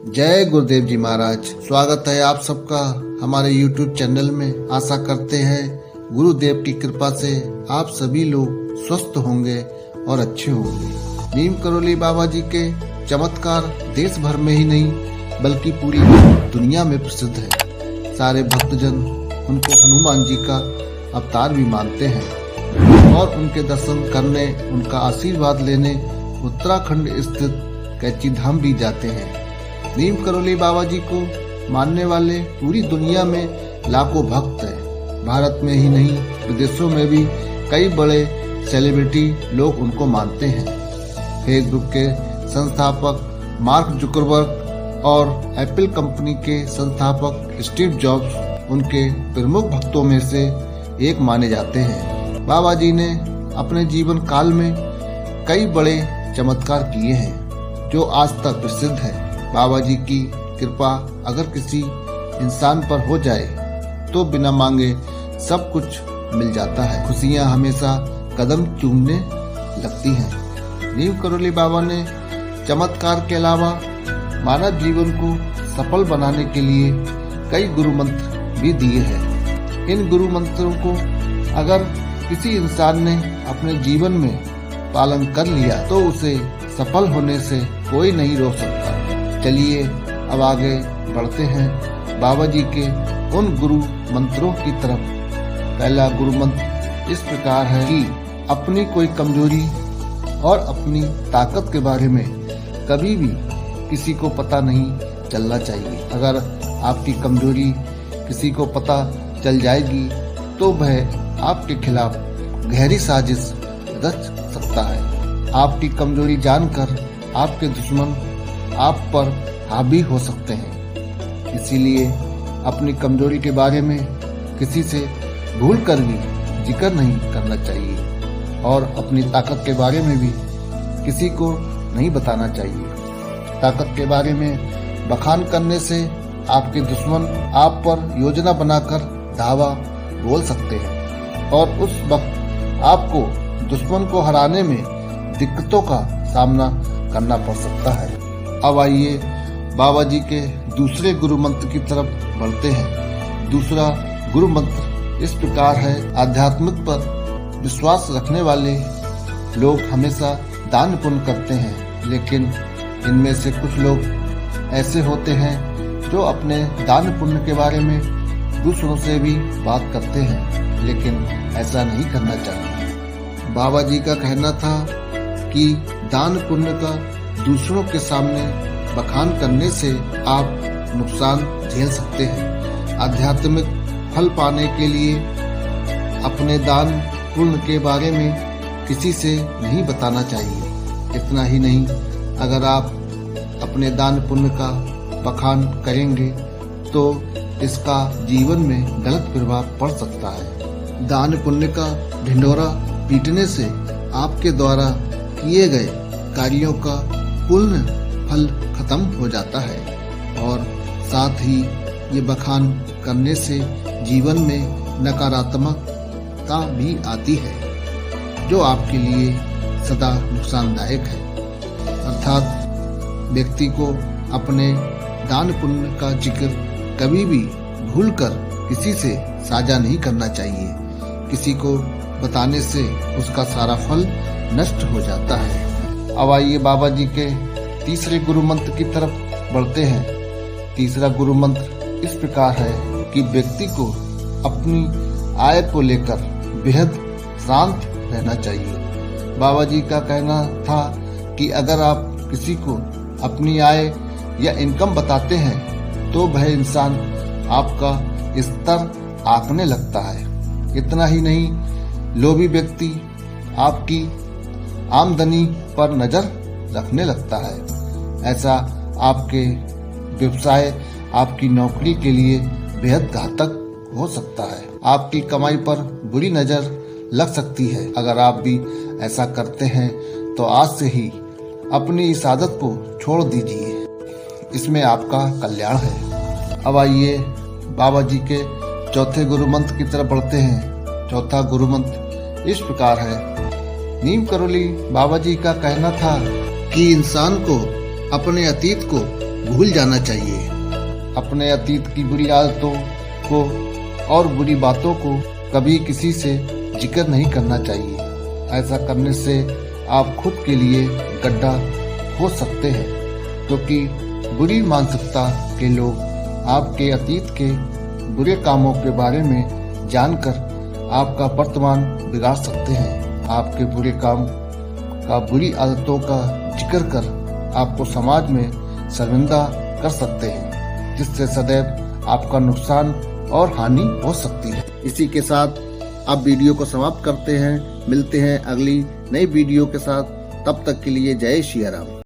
जय गुरुदेव जी महाराज। स्वागत है आप सबका हमारे YouTube चैनल में। आशा करते हैं गुरुदेव की कृपा से आप सभी लोग स्वस्थ होंगे और अच्छे होंगे। नीम करोली बाबा जी के चमत्कार देश भर में ही नहीं बल्कि पूरी दुनिया में प्रसिद्ध है। सारे भक्तजन उनको हनुमान जी का अवतार भी मानते हैं और उनके दर्शन करने, उनका आशीर्वाद लेने उत्तराखंड स्थित कैची धाम भी जाते हैं। नीम करोली बाबा जी को मानने वाले पूरी दुनिया में लाखों भक्त हैं। भारत में ही नहीं विदेशों में भी कई बड़े सेलिब्रिटी लोग उनको मानते हैं। फेसबुक के संस्थापक मार्क जुकरबर्ग और एप्पल कंपनी के संस्थापक स्टीव जॉब्स उनके प्रमुख भक्तों में से एक माने जाते हैं। बाबा जी ने अपने जीवन काल में कई बड़े चमत्कार किए हैं जो आज तक प्रसिद्ध है। बाबा जी की कृपा अगर किसी इंसान पर हो जाए तो बिना मांगे सब कुछ मिल जाता है। खुशियां हमेशा कदम चूमने लगती हैं। नीम करोली बाबा ने चमत्कार के अलावा मानव जीवन को सफल बनाने के लिए कई गुरु मंत्र भी दिए हैं। इन गुरु मंत्रों को अगर किसी इंसान ने अपने जीवन में पालन कर लिया तो उसे सफल होने से कोई नहीं रोक सकता। चलिए अब आगे बढ़ते हैं बाबा जी के उन गुरु मंत्रों की तरफ। पहला गुरु मंत्र इस प्रकार है कि अपनी कोई कमजोरी और अपनी ताकत के बारे में कभी भी किसी को पता नहीं चलना चाहिए। अगर आपकी कमजोरी किसी को पता चल जाएगी तो वह आपके खिलाफ गहरी साजिश रच सकता है। आपकी कमजोरी जानकर आपके दुश्मन आप पर हावी हो सकते हैं। इसीलिए अपनी कमजोरी के बारे में किसी से भूल कर भी जिक्र नहीं करना चाहिए और अपनी ताकत के बारे में भी किसी को नहीं बताना चाहिए। ताकत के बारे में बखान करने से आपके दुश्मन आप पर योजना बनाकर धावा बोल सकते हैं और उस वक्त आपको दुश्मन को हराने में दिक्कतों का सामना करना पड़ सकता है। अब आइए बाबा जी के दूसरे गुरु मंत्र की तरफ बढ़ते हैं। दूसरा गुरु मंत्र इस प्रकार है। आध्यात्मिक पर विश्वास रखने वाले लोग हमेशा दान पुण्य करते हैं, लेकिन इनमें से कुछ लोग ऐसे होते हैं जो अपने दान पुण्य के बारे में दूसरों से भी बात करते हैं, लेकिन ऐसा नहीं करना चाहिए। बाबा जी का कहना था कि दान पुण्य का दूसरों के सामने बखान करने से आप नुकसान झेल सकते हैं। आध्यात्मिक फल पाने के लिए अपने दान पुण्य के बारे में किसी से नहीं बताना चाहिए। इतना ही नहीं, अगर आप अपने दान पुण्य का बखान करेंगे तो इसका जीवन में गलत प्रभाव पड़ सकता है। दान पुण्य का ढिंढोरा पीटने से आपके द्वारा किए गए कार्यों का पूर्ण फल खत्म हो जाता है और साथ ही ये बखान करने से जीवन में नकारात्मकता भी आती है जो आपके लिए सदा नुकसानदायक है। अर्थात व्यक्ति को अपने दान पुण्य का जिक्र कभी भी भूलकर किसी से साझा नहीं करना चाहिए। किसी को बताने से उसका सारा फल नष्ट हो जाता है। अब आइए बाबा जी के तीसरे गुरु मंत्र की तरफ बढ़ते हैं। तीसरा गुरु मंत्र इस प्रकार है कि व्यक्ति को अपनी आय को लेकर बेहद शांत रहना चाहिए। बाबा जी का कहना था कि अगर आप किसी को अपनी आय या इनकम बताते हैं तो वह इंसान आपका स्तर आंकने लगता है। इतना ही नहीं, लोभी व्यक्ति आपकी आमदनी पर नजर रखने लगता है। ऐसा आपके व्यवसाय, आपकी नौकरी के लिए बेहद घातक हो सकता है। आपकी कमाई पर बुरी नजर लग सकती है। अगर आप भी ऐसा करते हैं तो आज से ही अपनी इस आदत को छोड़ दीजिए, इसमें आपका कल्याण है। अब आइए बाबा जी के चौथे गुरु मंत्र की तरफ बढ़ते हैं। चौथा गुरु मंत्र इस प्रकार है। नीम करोली बाबा जी का कहना था कि इंसान को अपने अतीत को भूल जाना चाहिए। अपने अतीत की बुरी आदतों को और बुरी बातों को कभी किसी से जिक्र नहीं करना चाहिए। ऐसा करने से आप खुद के लिए गड्ढा हो सकते हैं, क्योंकि बुरी मानसिकता के लोग आपके अतीत के बुरे कामों के बारे में जानकर आपका वर्तमान बिगाड़ सकते हैं। आपके बुरे काम का, बुरी आदतों का जिक्र कर आपको समाज में शर्मिंदा कर सकते हैं, जिससे सदैव आपका नुकसान और हानि हो सकती है। इसी के साथ अब वीडियो को समाप्त करते हैं। मिलते हैं अगली नई वीडियो के साथ। तब तक के लिए जय श्री राम।